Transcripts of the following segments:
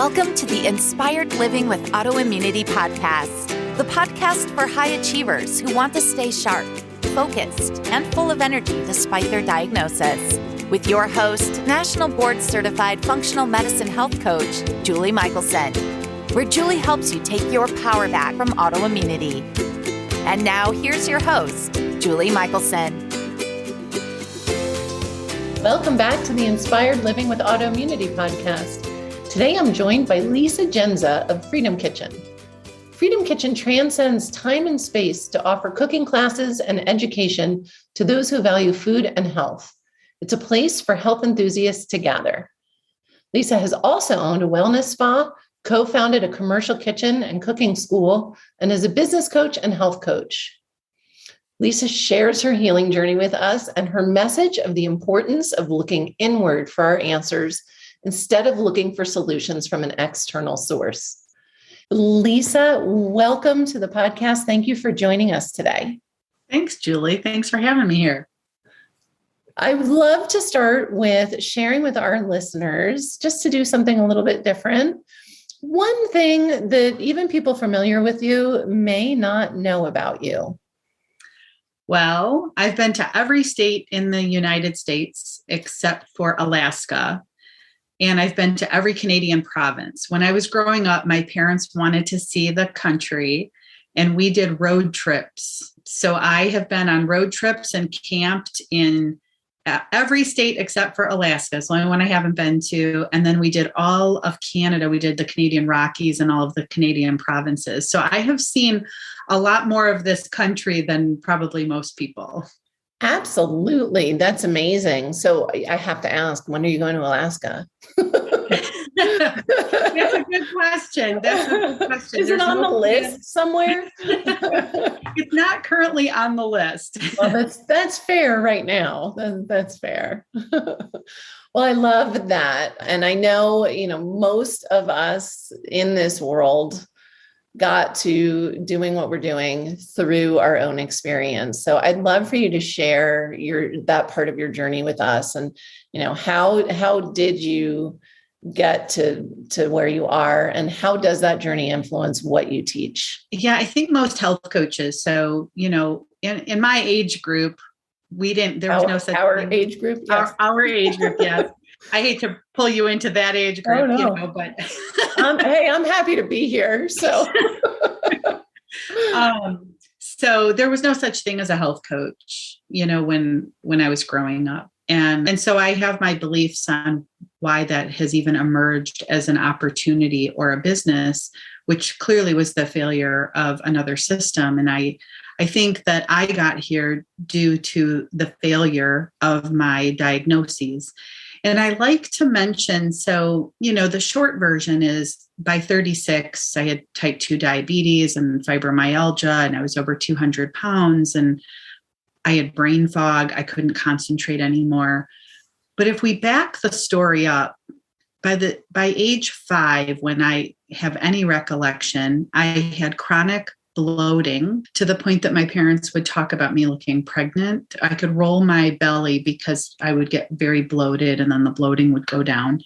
Welcome to the Inspired Living with Autoimmunity podcast, the podcast for high achievers who want to stay sharp, focused, and full of energy despite their diagnosis. With your host, National Board Certified Functional Medicine Health Coach, Julie Michelson, where Julie helps you take your power back from autoimmunity. And now here's your host, Julie Michelson. Welcome back to the Inspired Living with Autoimmunity podcast. Today I'm joined by Jendza of Freedom Kitchen. Freedom Kitchen transcends time and space to offer cooking classes and education to those who value food and health. It's a place for health enthusiasts to gather. Lisa has also owned a wellness spa, co-founded a commercial kitchen and cooking school, and is a business coach and health coach. Lisa shares her healing journey with us and her message of the importance of looking inward for our answers instead of looking for solutions from an external source. Lisa, welcome to the podcast. Thank you for joining us today. Thanks, Julie. Thanks for having me here. I would love to start with sharing with our listeners, just to do something a little bit different, one thing that even people familiar with you may not know about you. Well, I've been to every state in the United States except for Alaska. And I've been to every Canadian province. When I was growing up, my parents wanted to see the country, and we did road trips. So I have been on road trips and camped in every state except for Alaska. It's the only one I haven't been to. And then we did all of Canada. We did the Canadian Rockies and all of the Canadian provinces. So I have seen a lot more of this country than probably most people. Absolutely. That's amazing. So I have to ask, when are you going to Alaska? That's a good question. Is it on the list somewhere? It's not currently on the list. Well, that's fair right now. That's fair. Well, I love that. And I know, most of us in this world got to doing what we're doing through our own experience. So I'd love for you to share that part of your journey with us. And, how did you get to where you are, and how does that journey influence what you teach? Yeah, I think most health coaches. So, in my age group, there was no such thing. Age group? Yes. Our age group. Yes. I hate to pull you into that age group, oh, no. But hey, I'm happy to be here. So, so there was no such thing as a health coach, when I was growing up. And so I have my beliefs on why that has even emerged as an opportunity or a business, which clearly was the failure of another system. And I think that I got here due to the failure of my diagnoses. And I like to mention, so, the short version is by 36, I had type 2 diabetes and fibromyalgia, and I was over 200 pounds, and I had brain fog. I couldn't concentrate anymore. But if we back the story up, by age 5, when I have any recollection, I had chronic bloating to the point that my parents would talk about me looking pregnant. I could roll my belly because I would get very bloated, and then the bloating would go down.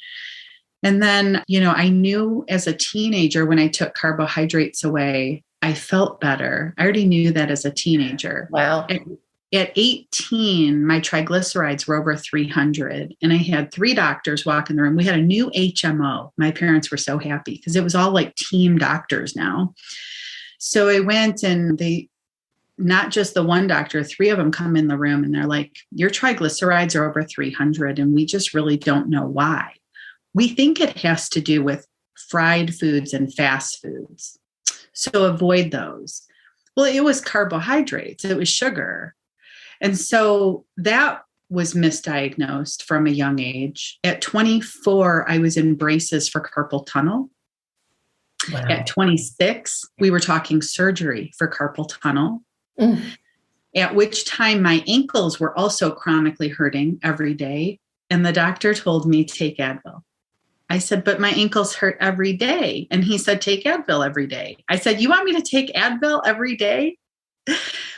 And then, I knew as a teenager, when I took carbohydrates away, I felt better. I already knew that as a teenager. Wow. At 18, my triglycerides were over 300, and I had 3 doctors walk in the room. We had a new HMO. My parents were so happy because it was all like team doctors now. So I went, and not just the one doctor, 3 of them come in the room, and they're like, your triglycerides are over 300, and we just really don't know why. We think it has to do with fried foods and fast foods. So avoid those. Well, it was carbohydrates. It was sugar. And so that was misdiagnosed from a young age. At 24, I was in braces for carpal tunnel. Wow. At 26, we were talking surgery for carpal tunnel, at which time my ankles were also chronically hurting every day. And the doctor told me, take Advil. I said, but my ankles hurt every day. And he said, take Advil every day. I said, you want me to take Advil every day?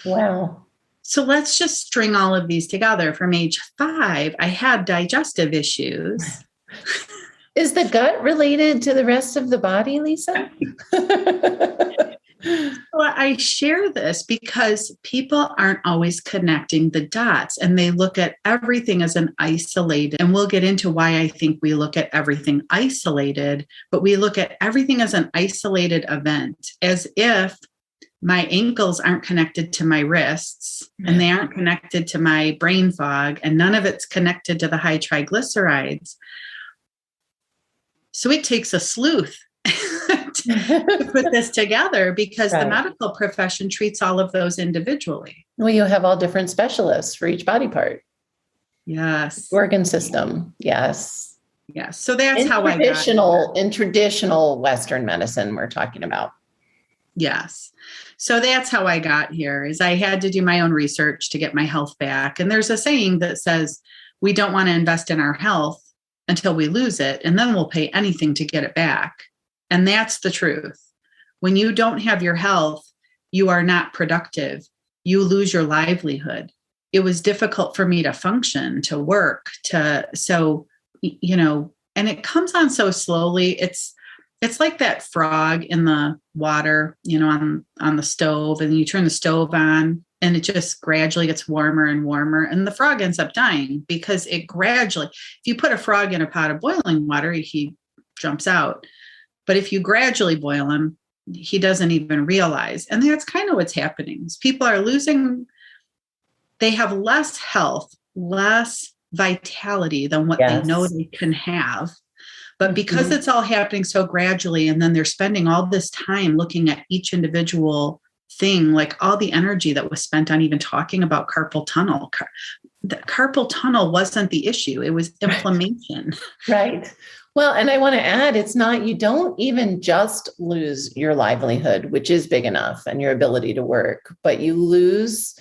Wow. So let's just string all of these together. From age 5, I had digestive issues. Is the gut related to the rest of the body, Lisa? Well, I share this because people aren't always connecting the dots and they look at everything as an isolated. And we'll get into why I think we look at everything isolated, but we look at everything as an isolated event, as if my ankles aren't connected to my wrists and they aren't connected to my brain fog, and none of it's connected to the high triglycerides. So it takes a sleuth to put this together, because the medical profession treats all of those individually. Well, you have all different specialists for each body part. Yes. Organ system. Yes. Yes. So that's how I got in traditional Western medicine we're talking about. Yes. So that's how I got here, is I had to do my own research to get my health back. And there's a saying that says, we don't want to invest in our health until we lose it, and then we'll pay anything to get it back. And that's the truth. When you don't have your health, you are not productive. You lose your livelihood. It was difficult for me to function, to work, and it comes on so slowly. It's like that frog in the water, on the stove, and you turn the stove on and it just gradually gets warmer and warmer. And the frog ends up dying because it gradually, if you put a frog in a pot of boiling water, he jumps out. But if you gradually boil him, he doesn't even realize. And that's kind of what's happening. People are they have less health, less vitality than what they know they can have. But because it's all happening so gradually, and then they're spending all this time looking at each individual thing, like all the energy that was spent on even talking about carpal tunnel. The carpal tunnel wasn't the issue. It was inflammation. Right. Well, and I want to add, you don't even just lose your livelihood, which is big enough, and your ability to work, but you lose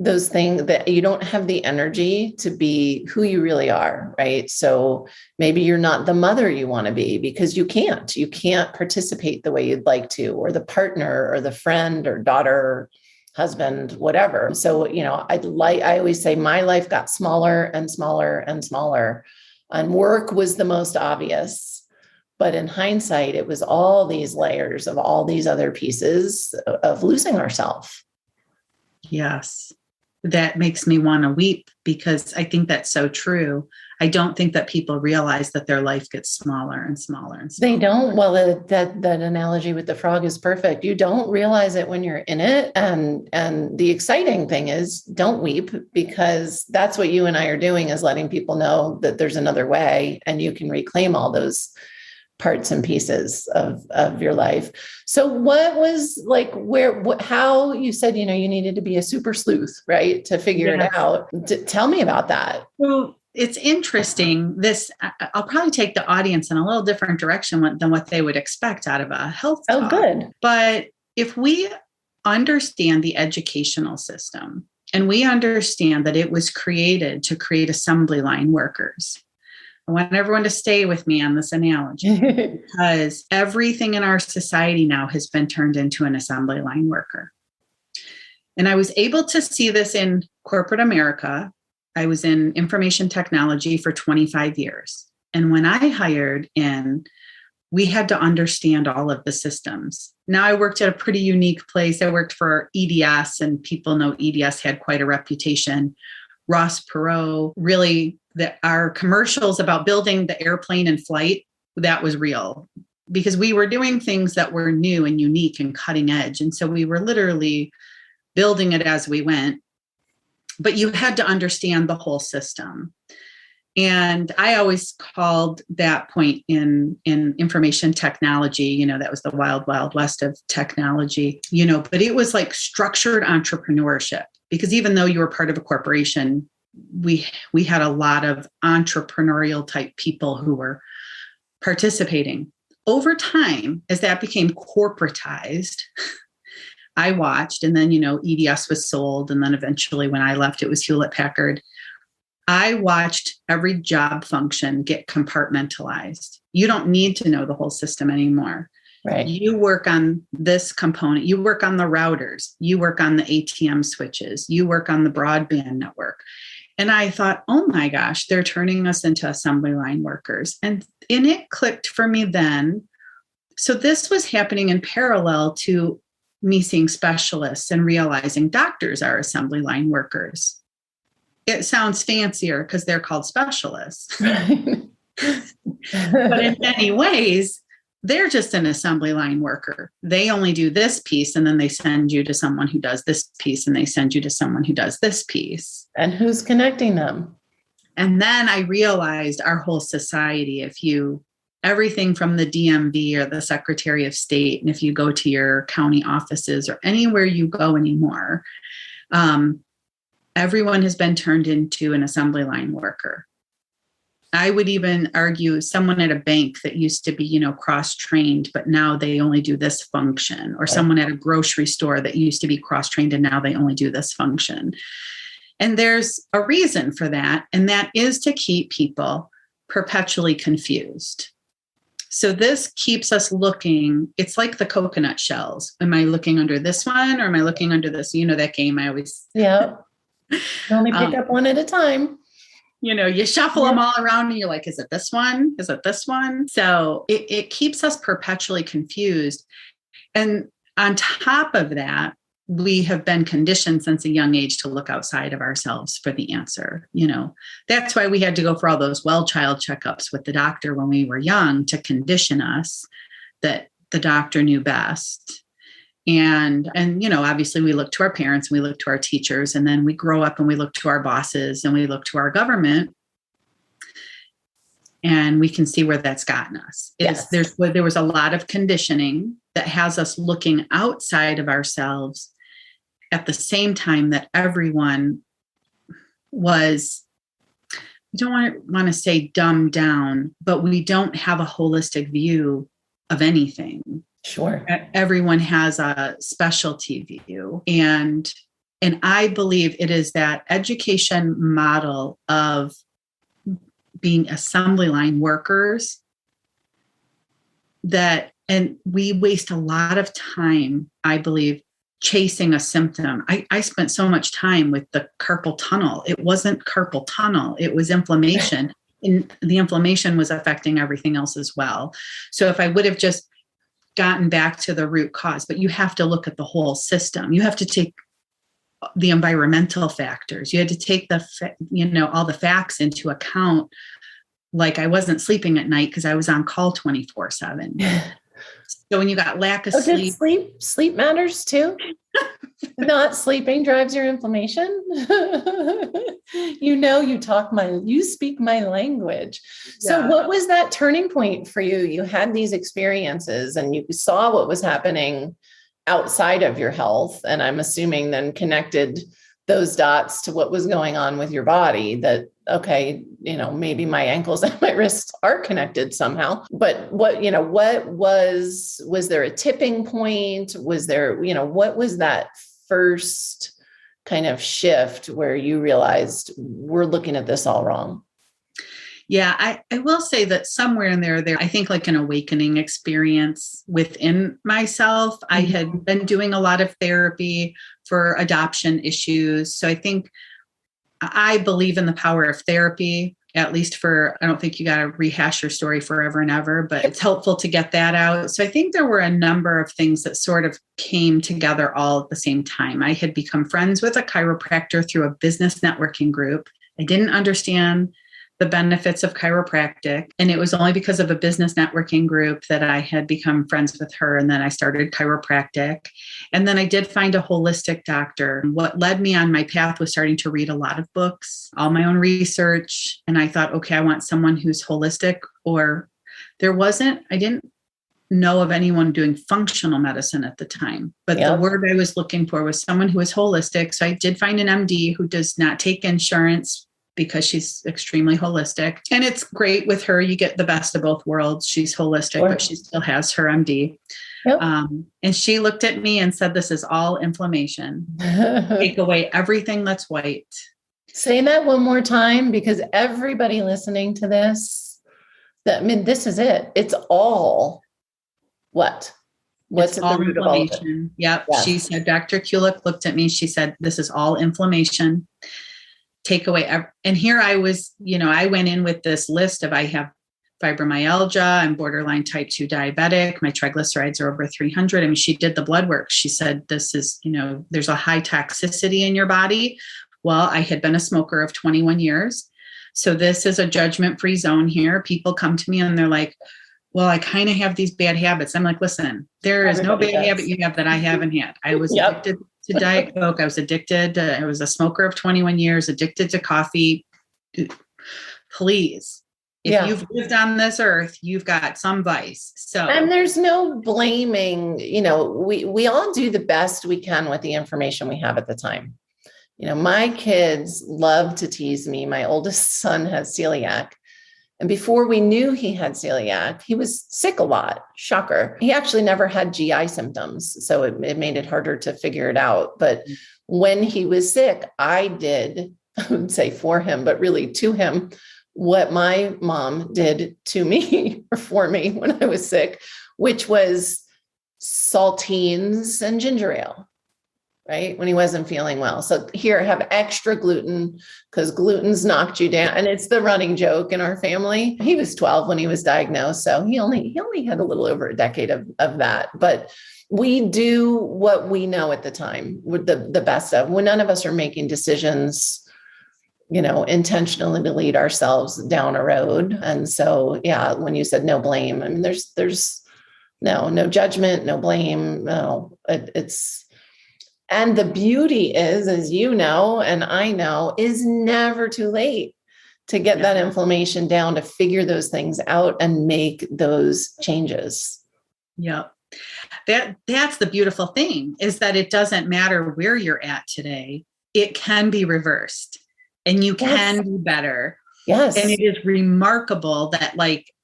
those things that you don't have the energy to be who you really are, right? So maybe you're not the mother you want to be because you can't participate the way you'd like to, or the partner or the friend or daughter, husband, whatever. So, I always say my life got smaller and smaller and smaller, and work was the most obvious. But in hindsight, it was all these layers of all these other pieces of losing ourselves. Yes. That makes me want to weep, because I think that's so true. I don't think that people realize that their life gets smaller and smaller and smaller. They don't. Well, that analogy with the frog is perfect. You don't realize it when you're in it. And the exciting thing is, don't weep, because that's what you and I are doing, is letting people know that there's another way, and you can reclaim all those parts and pieces of your life. So what was how you said, you needed to be a super sleuth, right? To figure it out. Tell me about that. Well, it's interesting. I'll probably take the audience in a little different direction than what they would expect out of a health talk. Oh, good. But if we understand the educational system, and we understand that it was created to create assembly line workers, I want everyone to stay with me on this analogy, because everything in our society now has been turned into an assembly line worker. And I was able to see this in corporate America. I was in information technology for 25 years. And when I hired in, we had to understand all of the systems. Now, I worked at a pretty unique place. I worked for EDS, and people know EDS had quite a reputation. Ross Perot, really, our commercials about building the airplane in flight, that was real, because we were doing things that were new and unique and cutting edge. And so we were literally building it as we went. But you had to understand the whole system. And I always called that point in information technology, that was the wild, wild west of technology, but it was like structured entrepreneurship, because even though you were part of a corporation, we had a lot of entrepreneurial type people who were participating. Over time, as that became corporatized, I watched, and then, EDS was sold. And then eventually when I left, it was Hewlett Packard. I watched every job function get compartmentalized. You don't need to know the whole system anymore. Right. You work on this component. You work on the routers. You work on the ATM switches. You work on the broadband network. And I thought, oh my gosh, they're turning us into assembly line workers. And it clicked for me then. So this was happening in parallel to me seeing specialists and realizing doctors are assembly line workers. It sounds fancier because they're called specialists. But in many ways, they're just an assembly line worker. They only do this piece, and then they send you to someone who does this piece, and they send you to someone who does this piece. And who's connecting them? And then I realized our whole society, everything from the DMV or the Secretary of State, and if you go to your county offices or anywhere you go anymore, everyone has been turned into an assembly line worker. I would even argue someone at a bank that used to be, cross-trained, but now they only do this function, or someone at a grocery store that used to be cross-trained and now they only do this function. And there's a reason for that, and that is to keep people perpetually confused. So this keeps us looking. It's like the coconut shells. Am I looking under this one, or am I looking under this? That game I always... Yeah. Only pick up one at a time. You shuffle them all around and you're like, is it this one? Is it this one? So it keeps us perpetually confused. And on top of that, we have been conditioned since a young age to look outside of ourselves for the answer. That's why we had to go for all those well-child checkups with the doctor when we were young, to condition us that the doctor knew best. And obviously we look to our parents, and we look to our teachers, and then we grow up and we look to our bosses, and we look to our government, and we can see where that's gotten us. Yes. There was a lot of conditioning that has us looking outside of ourselves at the same time that everyone was, we don't want to say dumbed down, but we don't have a holistic view of anything. Sure. Everyone has a specialty view. And I believe it is that education model of being assembly line workers and we waste a lot of time, I believe, chasing a symptom. I spent so much time with the carpal tunnel. It wasn't carpal tunnel. It was inflammation. And the inflammation was affecting everything else as well. So if I would have just gotten back to the root cause, but you have to look at the whole system. You have to take the environmental factors. You had to take all the facts into account. Like, I wasn't sleeping at night because I was on call 24/7. So when you got lack of sleep matters too. Not sleeping drives your inflammation. You speak my language. So Yeah. what was that turning point for you? You had these experiences and you saw what was happening outside of your health. And I'm assuming then connected those dots to what was going on with your body, that, okay, maybe my ankles and my wrists are connected somehow, but what was there a tipping point? Was there, what was that first kind of shift where you realized we're looking at this all wrong? Yeah, I will say that somewhere in there, I think like an awakening experience within myself. I had been doing a lot of therapy for adoption issues. So I believe in the power of therapy, at least I don't think you got to rehash your story forever and ever, but it's helpful to get that out. So I think there were a number of things that sort of came together all at the same time. I had become friends with a chiropractor through a business networking group. I didn't understand the benefits of chiropractic. And it was only because of a business networking group that I had become friends with her. And then I started chiropractic. And then I did find a holistic doctor. What led me on my path was starting to read a lot of books, all my own research. And I thought, okay, I want someone who's holistic. I didn't know of anyone doing functional medicine at the time, but the word I was looking for was someone who was holistic. So I did find an MD who does not take insurance, because she's extremely holistic. And it's great with her. You get the best of both worlds. She's holistic, but she still has her MD. Yep. And she looked at me and said, this is all inflammation. Take away everything that's white. Say that one more time, because everybody listening to this, this is it. It's all what? What's at the root of all of it? Yep. Yes. She said, Dr. Kulik looked at me. She said, this is all inflammation. take away. And here I was, I went in with this list of, I have fibromyalgia, I'm borderline type 2 diabetic, my triglycerides are over 300. I mean, she did the blood work. She said, this is, there's a high toxicity in your body. Well, I had been a smoker of 21 years. So this is a judgment-free zone here. People come to me and they're like, well, I kind of have these bad habits. I'm like, listen, there is no bad habit you have that I haven't had. I was addicted to Diet Coke. I was I was a smoker of 21 years, addicted to coffee. Please. If you've lived on this earth, you've got some vice. So, and there's no blaming, we all do the best we can with the information we have at the time. My kids love to tease me. My oldest son has celiac. And before we knew he had celiac, he was sick a lot. Shocker. He actually never had GI symptoms. So it made it harder to figure it out. But when he was sick, I did, I would say for him, but really to him, what my mom did to me or for me when I was sick, which was saltines and ginger ale, right? When he wasn't feeling well. So here, have extra gluten because gluten's knocked you down. And it's the running joke in our family. He was 12 when he was diagnosed. So he only had a little over a decade of that. But we do what we know at the time with the best of, when none of us are making decisions, intentionally to lead ourselves down a road. And so, when you said no blame, I mean, there's no judgment, no blame. No, and the beauty is, as you know, and I know, is never too late to get that inflammation down, to figure those things out and make those changes. Yeah. That's the beautiful thing, is that it doesn't matter where you're at today. It can be reversed. And you can do better. Yes. And it is remarkable that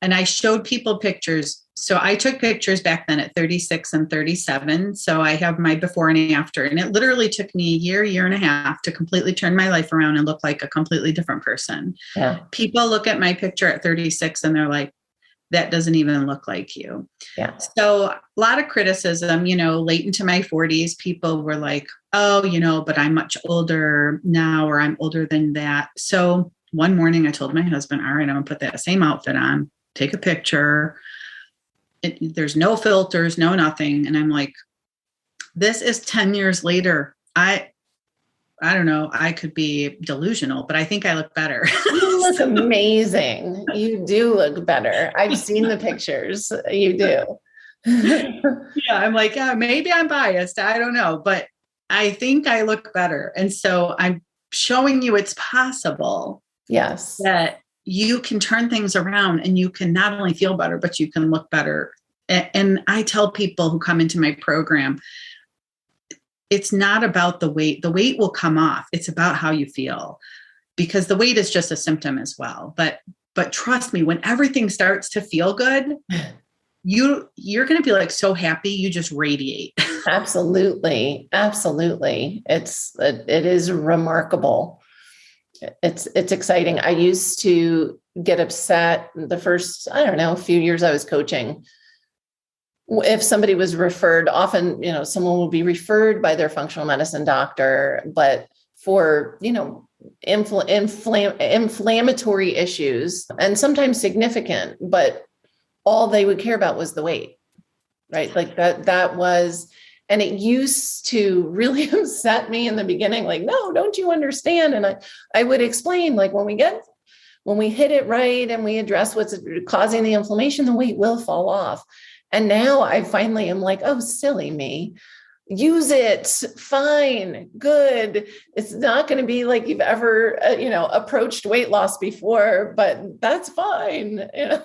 and I showed people pictures. So I took pictures back then at 36 and 37. So I have my before and after. And it literally took me a year and a half to completely turn my life around and look like a completely different person. Yeah. People look at my picture at 36 and they're like, that doesn't even look like you. Yeah. So a lot of criticism, late into my 40s, people were like, oh, but I'm much older now, or I'm older than that. So one morning I told my husband, all right, I'm gonna put that same outfit on, take a picture. There's no filters, no nothing. And I'm like, this is 10 years later. I don't know, I could be delusional, but I think I look better. You look amazing. You do look better. I've seen the pictures. You do. Yeah, I'm like, maybe I'm biased. I don't know, but I think I look better. And so I'm showing you it's possible. Yes. That you can turn things around and you can not only feel better, but you can look better. And I tell people who come into my program, it's not about the weight. The weight will come off. It's about how you feel, because the weight is just a symptom as well. But trust me, when everything starts to feel good, you're going to be so happy. You just radiate. Absolutely. Absolutely. It is remarkable. It's exciting. I used to get upset the first, few years I was coaching. If somebody was referred, often, someone will be referred by their functional medicine doctor, but for, inflammatory issues, and sometimes significant, but all they would care about was the weight, right? Like that was, and it used to really upset me in the beginning, no, don't you understand? And I would explain, when we hit it right and we address what's causing the inflammation, the weight will fall off. And now I finally am like, oh, silly me. Use it. Fine. Good. It's not going to be like you've ever, approached weight loss before, but that's fine. The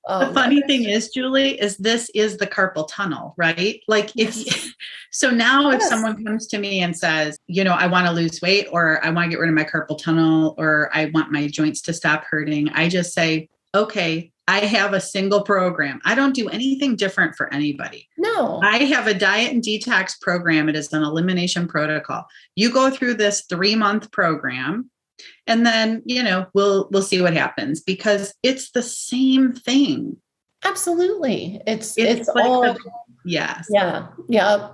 funny thing is, Julie, is this is the carpal tunnel, right? So now if someone comes to me and says, I want to lose weight, or I want to get rid of my carpal tunnel, or I want my joints to stop hurting, I just say, okay, I have a single program. I don't do anything different for anybody. No. I have a diet and detox program. It is an elimination protocol. You go through this 3-month program, and then, we'll see what happens, because it's the same thing. Absolutely. It's all. Yes. Yeah. Yeah.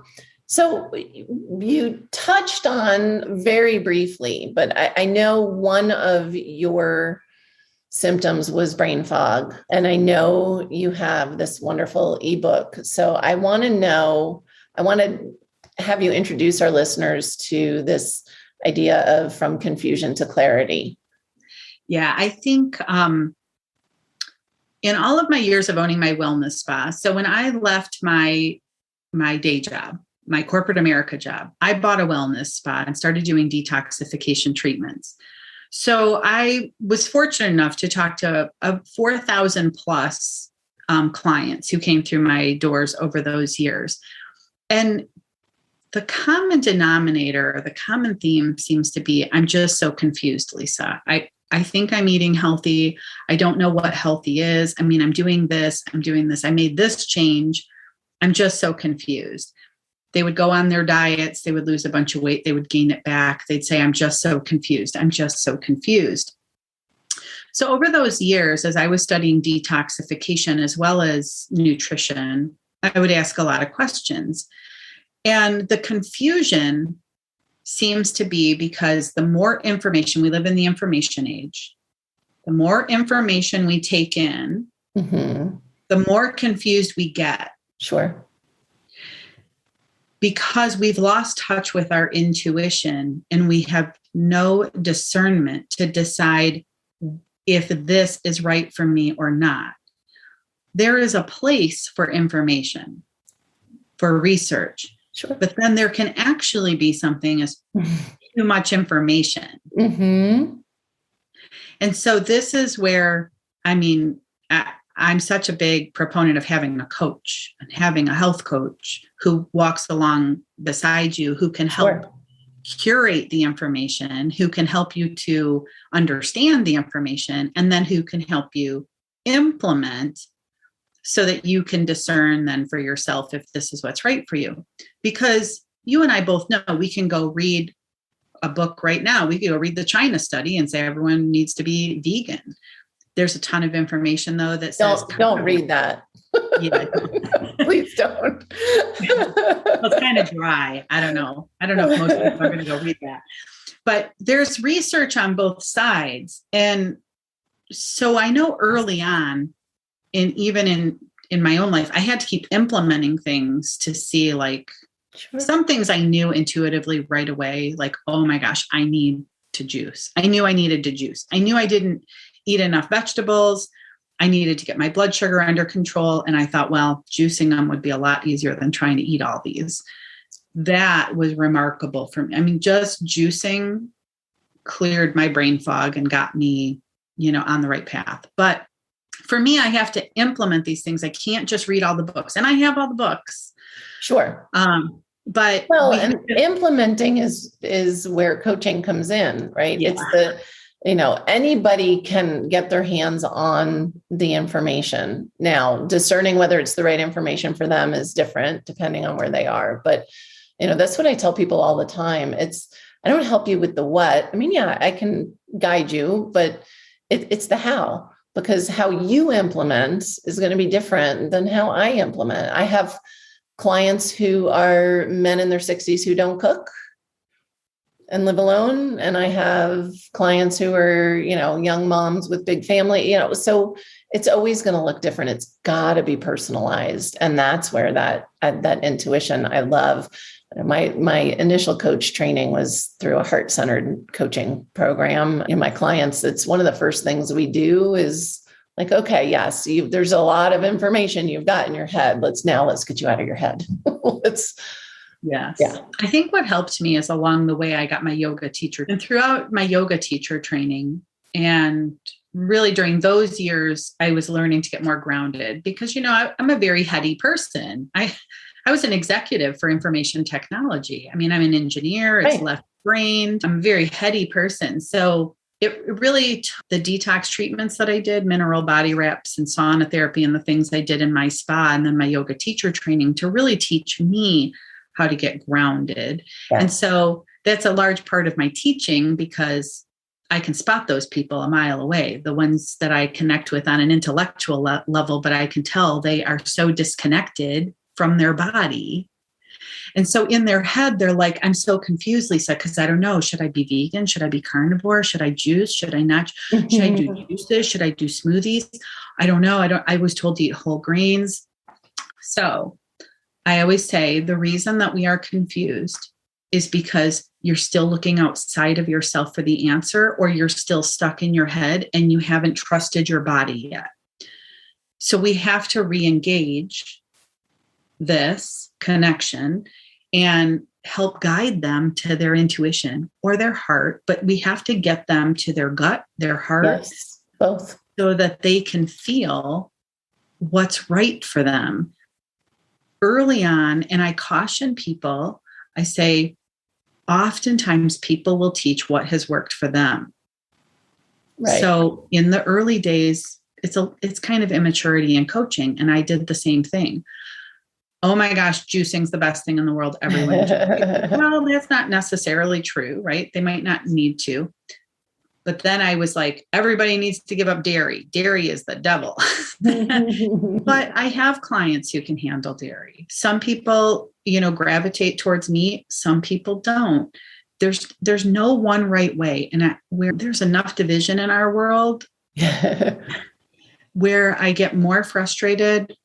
So you touched on very briefly, but I know one of your symptoms was brain fog. And I know you have this wonderful ebook. So I want to have you introduce our listeners to this idea of from confusion to clarity. Yeah, I think in all of my years of owning my wellness spa, so when I left my day job, my corporate America job, I bought a wellness spa and started doing detoxification treatments. So I was fortunate enough to talk to 4,000 plus clients who came through my doors over those years. And the common denominator, the common theme seems to be, I'm just so confused, Lisa. I think I'm eating healthy. I don't know what healthy is. I mean, I'm doing this. I made this change. I'm just so confused. They would go on their diets. They would lose a bunch of weight. They would gain it back. They'd say, I'm just so confused. I'm just so confused. So over those years, as I was studying detoxification as well as nutrition, I would ask a lot of questions. And the confusion seems to be because the more information, we live in the information age, the more information we take in, the more confused we get. Sure. Because we've lost touch with our intuition and we have no discernment to decide if this is right for me or not. There is a place for information, for research. Sure. But then there can actually be something as too much information. Mm-hmm. And so this is where, I'm such a big proponent of having a coach and having a health coach who walks along beside you, who can help curate the information, who can help you to understand the information, and then who can help you implement so that you can discern then for yourself if this is what's right for you. Because you and I both know we can go read a book right now. We can go read the China study and say everyone needs to be vegan. There's a ton of information though that says don't read that. Yeah. Please don't. It's kind of dry. I don't know if most people are going to go read that. But there's research on both sides. And so I know early on, and even in my own life, I had to keep implementing things to see some things I knew intuitively right away, like, oh my gosh, I need to juice. I knew I needed to juice. I knew I didn't eat enough vegetables. I needed to get my blood sugar under control. And I thought, well, juicing them would be a lot easier than trying to eat all these. That was remarkable for me. I mean, just juicing cleared my brain fog and got me, on the right path. But for me, I have to implement these things. I can't just read all the books, and I have all the books. Sure. But implementing is where coaching comes in, right? Yeah. It's anybody can get their hands on the information. Now, discerning whether it's the right information for them is different depending on where they are. But, that's what I tell people all the time. I don't help you with the what. I mean, yeah, I can guide you, but it's the how. Because how you implement is going to be different than how I implement. I have clients who are men in their 60s who don't cook and live alone. And I have clients who are, young moms with big family, so it's always going to look different. It's got to be personalized. And that's where that intuition I love. My initial coach training was through a heart-centered coaching program. In my clients, it's one of the first things we do is like, okay, yes, there's a lot of information you've got in your head. Let's get you out of your head. Yes. Yeah. I think what helped me is along the way, I got my yoga teacher, and throughout my yoga teacher training, and really during those years, I was learning to get more grounded because, I'm a very heady person. I was an executive for information technology. I mean, I'm an engineer. It's left-brained. I'm a very heady person. So it really, the detox treatments that I did, mineral body wraps and sauna therapy and the things I did in my spa and then my yoga teacher training to really teach me how to get grounded. Yeah. And so that's a large part of my teaching because I can spot those people a mile away, the ones that I connect with on an intellectual level, but I can tell they are so disconnected from their body And so in their head, they're like, I'm so confused, Lisa, because I don't know. Should I be vegan? Should I be carnivore? Should I juice? Should I not? Should I do juices? Should I do smoothies? I don't know. I was told to eat whole grains. So I always say the reason that we are confused is because you're still looking outside of yourself for the answer, or you're still stuck in your head and you haven't trusted your body yet. So we have to re-engage this connection and help guide them to their intuition or their heart, but we have to get them to their gut, their heart, Yes, both, so that they can feel what's right for them early on. And I caution people, I say, oftentimes people will teach what has worked for them. right. So in the early days, it's kind of immaturity in coaching. And I did the same thing. Oh my gosh, juicing's the best thing in the world. Everyone. Well, that's not necessarily true, right? They might not need to. But then I was like, everybody needs to give up dairy. Dairy is the devil. But I have clients who can handle dairy. Some people, gravitate towards meat. Some people don't. There's no one right way. And where there's enough division in our world, where I get more frustrated,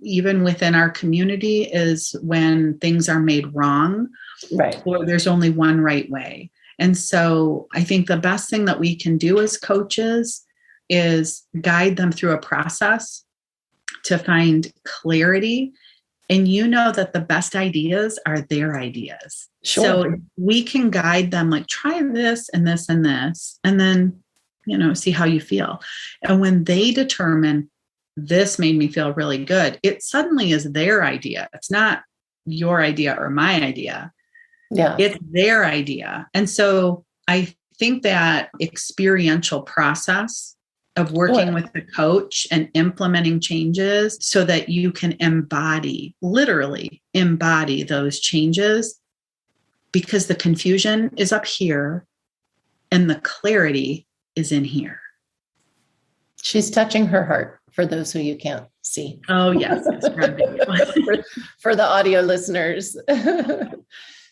even within our community, is when things are made wrong, Right. or there's only one right way. And so I think the best thing that we can do as coaches is guide them through a process to find clarity. And that the best ideas are their ideas. Sure. So we can guide them, like, try this and this and this, and then, see how you feel. And when they determine this made me feel really good, it suddenly is their idea. It's not your idea or my idea. Yeah. It's their idea. And so I think that experiential process of working with the coach and implementing changes so that you can literally embody those changes, because the confusion is up here and the clarity is in here. She's touching her heart for those who you can't see. Oh, yes. For the audio listeners.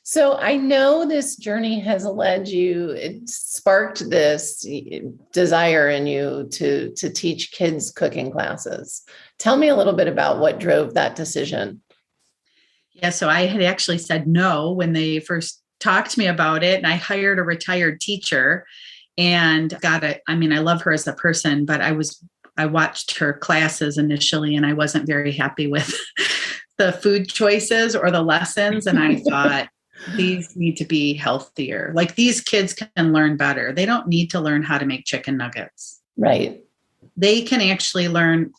So I know this journey has led you, it sparked this desire in you to teach kids cooking classes. Tell me a little bit about what drove that decision. Yeah, so I had actually said no when they first talked to me about it, and I hired a retired teacher and I love her as a person, but I watched her classes initially and I wasn't very happy with the food choices or the lessons. And I thought, these need to be healthier. Like, these kids can learn better. They don't need to learn how to make chicken nuggets. Right. They can actually learn,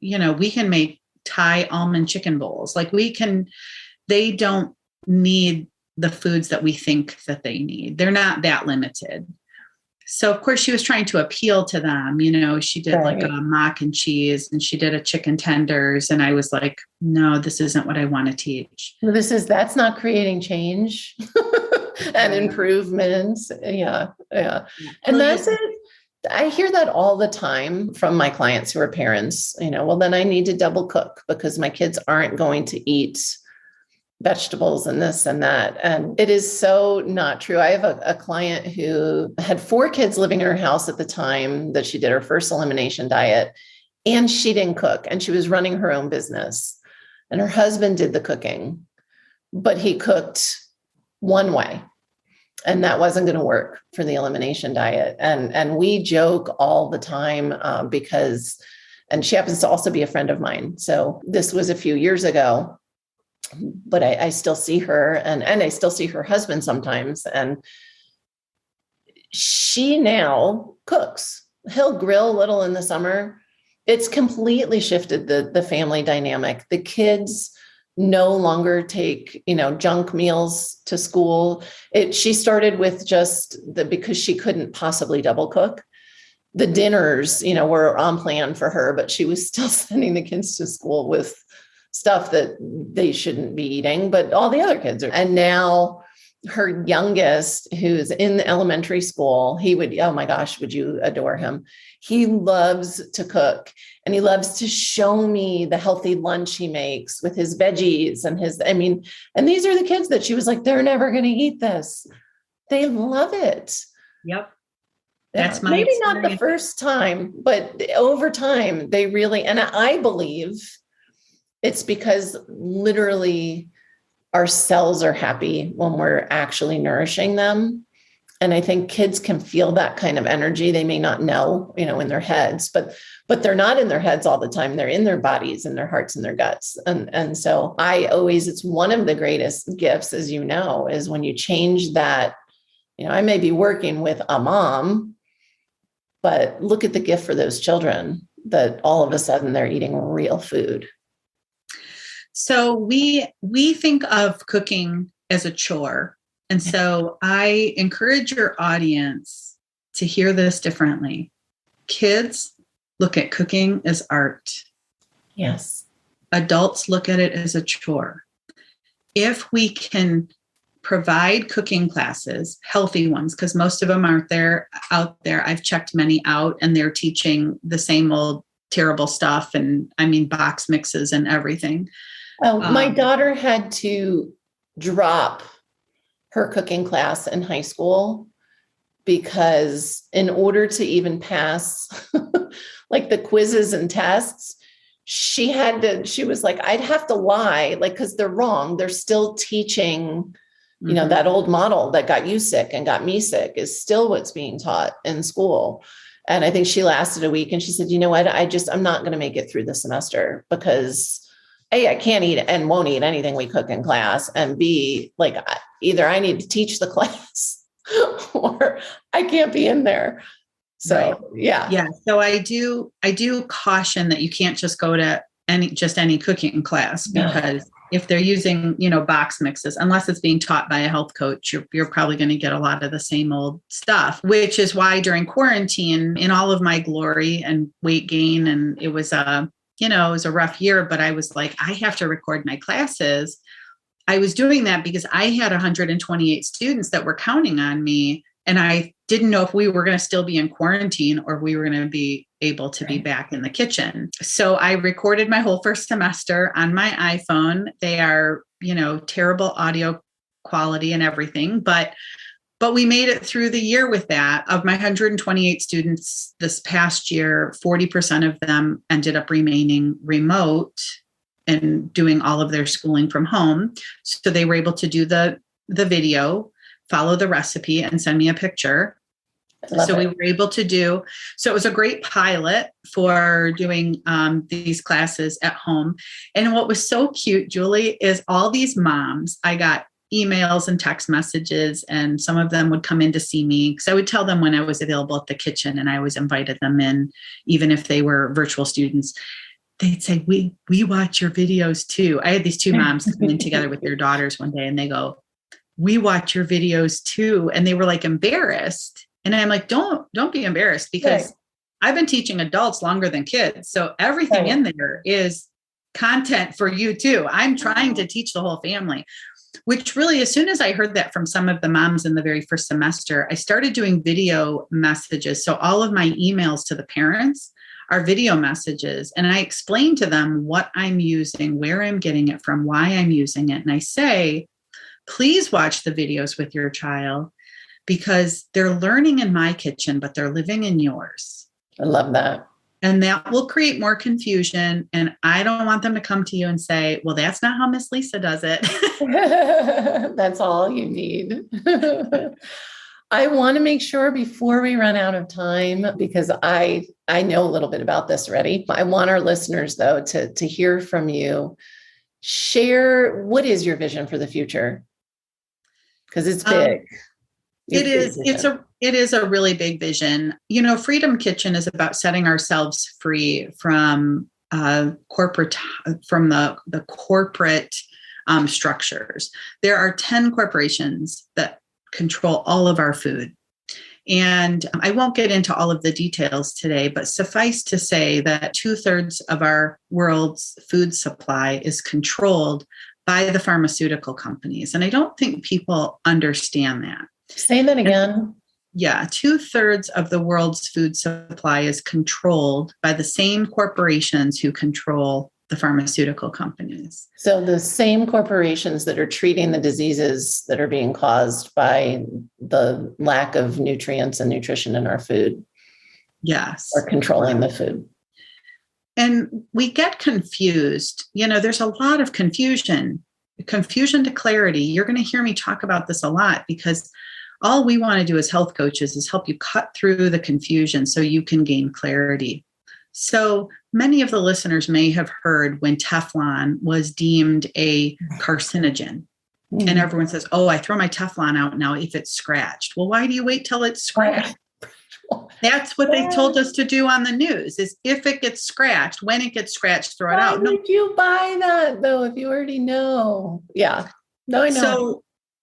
we can make Thai almond chicken bowls. Like, they don't need the foods that we think that they need. They're not that limited. So of course she was trying to appeal to them. She did like a mac and cheese, and she did a chicken tenders. And I was like, no, this isn't what I want to teach. That's not creating change and improvements. Yeah. And that's it. I hear that all the time from my clients who are parents, well, then I need to double cook because my kids aren't going to eat vegetables and this and that. And it is so not true. I have a client who had 4 kids living in her house at the time that she did her first elimination diet, and she didn't cook, and she was running her own business, and her husband did the cooking, but he cooked one way, and that wasn't going to work for the elimination diet. And we joke all the time and she happens to also be a friend of mine. So this was a few years ago, but I still see her and I still see her husband sometimes. And she now cooks. He'll grill a little in the summer. It's completely shifted the family dynamic. The kids no longer take, junk meals to school. She started with because she couldn't possibly double cook. The dinners, were on plan for her, but she was still sending the kids to school with stuff that they shouldn't be eating, but all the other kids are. And now her youngest, who's in elementary school, he would, oh my gosh, would you adore him? He loves to cook and he loves to show me the healthy lunch he makes with his veggies and and these are the kids that she was like, they're never going to eat this. They love it. Yep. Yeah. That's my maybe experience. not the first time, but over time they really, and I believe it's because literally our cells are happy when we're actually nourishing them. And I think kids can feel that kind of energy. They may not know, in their heads, but they're not in their heads all the time. They're in their bodies and their hearts and their guts. And so it's one of the greatest gifts, as you know, is when you change that. I may be working with a mom, but look at the gift for those children that all of a sudden they're eating real food. So we think of cooking as a chore. And so I encourage your audience to hear this differently. Kids look at cooking as art. Yes. Adults look at it as a chore. If we can provide cooking classes, healthy ones, because most of them aren't out there. I've checked many out and they're teaching the same old terrible stuff. And box mixes and everything. My daughter had to drop her cooking class in high school because in order to even pass like the quizzes and tests, she was like, I'd have to lie, because they're wrong. They're still teaching, that old model that got you sick and got me sick is still what's being taught in school. And I think she lasted a week and she said, you know what, I'm not going to make it through the semester because A, I can't eat and won't eat anything we cook in class. And B, either I need to teach the class or I can't be in there. So, right. Yeah. Yeah. So I do caution that you can't just go to any cooking class because if they're using, box mixes, unless it's being taught by a health coach, you're probably going to get a lot of the same old stuff, which is why during quarantine, in all of my glory and weight gain, and it was it was a rough year, but I was like, I have to record my classes. I was doing that because I had 128 students that were counting on me. And I didn't know if we were going to still be in quarantine or if we were going to be able to be back in the kitchen. So I recorded my whole first semester on my iPhone. They are, terrible audio quality and everything, but we made it through the year with that. Of my 128 students this past year, 40% of them ended up remaining remote and doing all of their schooling from home. So they were able to do the video, follow the recipe, and send me a picture. We were able to do, so it was a great pilot for doing these classes at home. And what was so cute, Julie, is all these moms, I got emails and text messages, and some of them would come in to see me because I would tell them when I was available at the kitchen and I always invited them in, even if they were virtual students. They'd say, we watch your videos too. I had these two moms come in together with their daughters one day and they go, we watch your videos too. And they were like embarrassed. And I'm like, don't be embarrassed because right. I've been teaching adults longer than kids. So everything right. in there is content for you too. I'm trying to teach the whole family, which really, as soon as I heard that from some of the moms in the very first semester, I started doing video messages. So all of my emails to the parents are video messages. And I explain to them what I'm using, where I'm getting it from, why I'm using it. And I say, please watch the videos with your child because they're learning in my kitchen, but they're living in yours. I love that. And that will create more confusion. And I don't want them to come to you and say, well, that's not how Miss Lisa does it. That's all you need. I want to make sure before we run out of time, because I know a little bit about this already. I want our listeners, though, to hear from you. Share, what is your vision for the future? Because it's big. It is a really big vision. Freedom Kitchen is about setting ourselves free from the corporate structures. There are 10 corporations that control all of our food. And I won't get into all of the details today, but suffice to say that 2/3 of our world's food supply is controlled by the pharmaceutical companies. And I don't think people understand that. Say that again. Yeah, 2/3 of the world's food supply is controlled by the same corporations who control the pharmaceutical companies. So the same corporations that are treating the diseases that are being caused by the lack of nutrients and nutrition in our food. Yes. Are controlling the food. And we get confused. There's a lot of confusion to clarity. You're going to hear me talk about this a lot because all we want to do as health coaches is help you cut through the confusion so you can gain clarity. So many of the listeners may have heard when Teflon was deemed a carcinogen. Mm. And everyone says, oh, I throw my Teflon out now if it's scratched. Well, why do you wait till it's scratched? That's what they told us to do on the news is if it gets scratched, when it gets scratched, throw it out. Why would you buy that though, if you already know? Yeah. No, I know.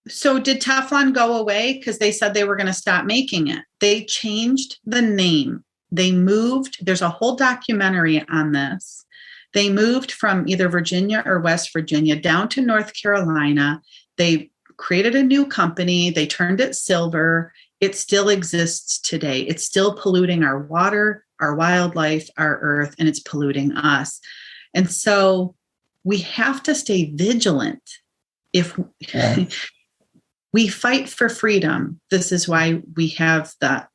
So did Teflon go away because they said they were going to stop making it? They changed the name. They moved. There's a whole documentary on this. They moved from either Virginia or West Virginia down to North Carolina. They created a new company. They turned it silver. It still exists today. It's still polluting our water, our wildlife, our earth, and it's polluting us. And so we have to stay vigilant. If we fight for freedom, this is why we have the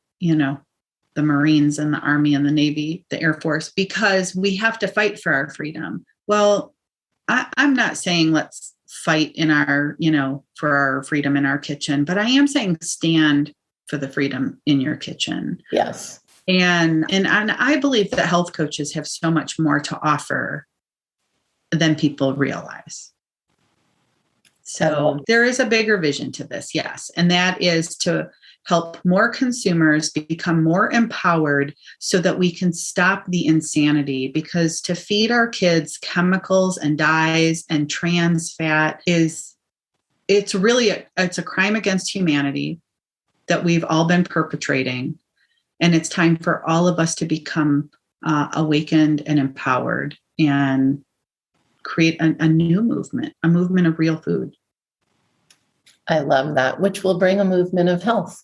Marines and the Army and the Navy, the Air Force, because we have to fight for our freedom. Well, I'm not saying let's fight for our freedom in our kitchen, but I am saying stand for the freedom in your kitchen. Yes. And I believe that health coaches have so much more to offer than people realize. So there is a bigger vision to this, yes. And that is to help more consumers become more empowered so that we can stop the insanity, because to feed our kids chemicals and dyes and trans fat it's a crime against humanity that we've all been perpetrating. And it's time for all of us to become awakened and empowered and create a new movement, a movement of real food. I love that, which will bring a movement of health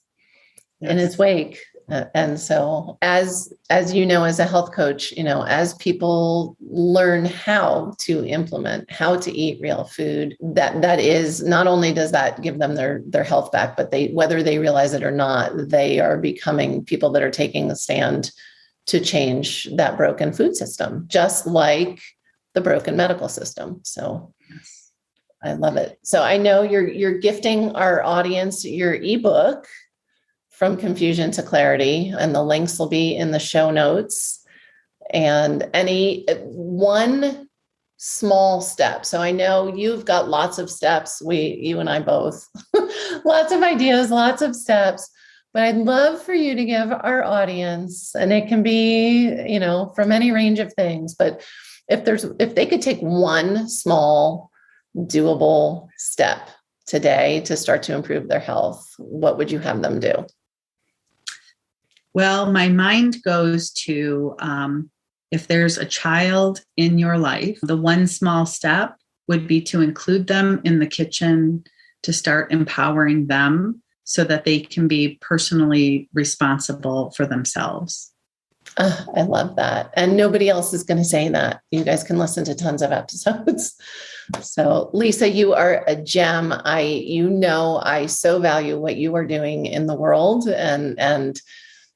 in its wake. And so as you know, as a health coach, as people learn how to implement, how to eat real food, that is, not only does that give them their health back, but whether they realize it or not, they are becoming people that are taking a stand to change that broken food system, just like the broken medical system. So I love it. So I know you're gifting our audience your ebook, From Confusion to Clarity, and the links will be in the show notes. And any one small step. So I know you've got lots of steps. You and I both, lots of ideas, lots of steps. But I'd love for you to give our audience, and it can be, from any range of things, but if they could take one small, doable step today to start to improve their health, what would you have them do? Well, my mind goes to if there's a child in your life, the one small step would be to include them in the kitchen, to start empowering them so that they can be personally responsible for themselves. I love that. And nobody else is going to say that. You guys can listen to tons of episodes. So Lisa, you are a gem. I so value what you are doing in the world and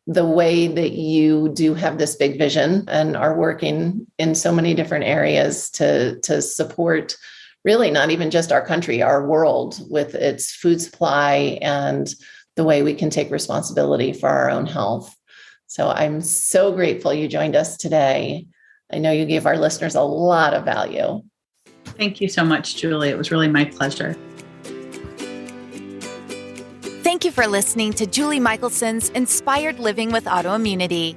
the way that you do have this big vision and are working in so many different areas to support really not even just our country, our world with its food supply and the way we can take responsibility for our own health. So I'm so grateful you joined us today. I know you gave our listeners a lot of value. Thank you so much, Julie. It was really my pleasure. Thank you for listening to Julie Michelson's Inspired Living with Autoimmunity.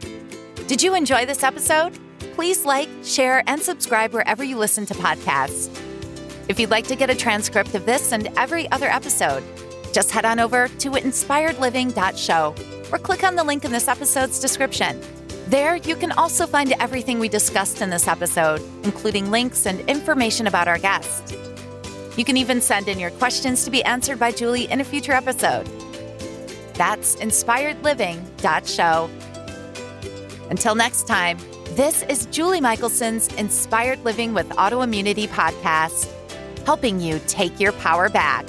Did you enjoy this episode? Please like, share, and subscribe wherever you listen to podcasts. If you'd like to get a transcript of this and every other episode, just head on over to inspiredliving.show or click on the link in this episode's description. There, you can also find everything we discussed in this episode, including links and information about our guest. You can even send in your questions to be answered by Julie in a future episode. That's inspiredliving.show. Until next time, this is Julie Michelson's Inspired Living with Autoimmunity podcast, helping you take your power back.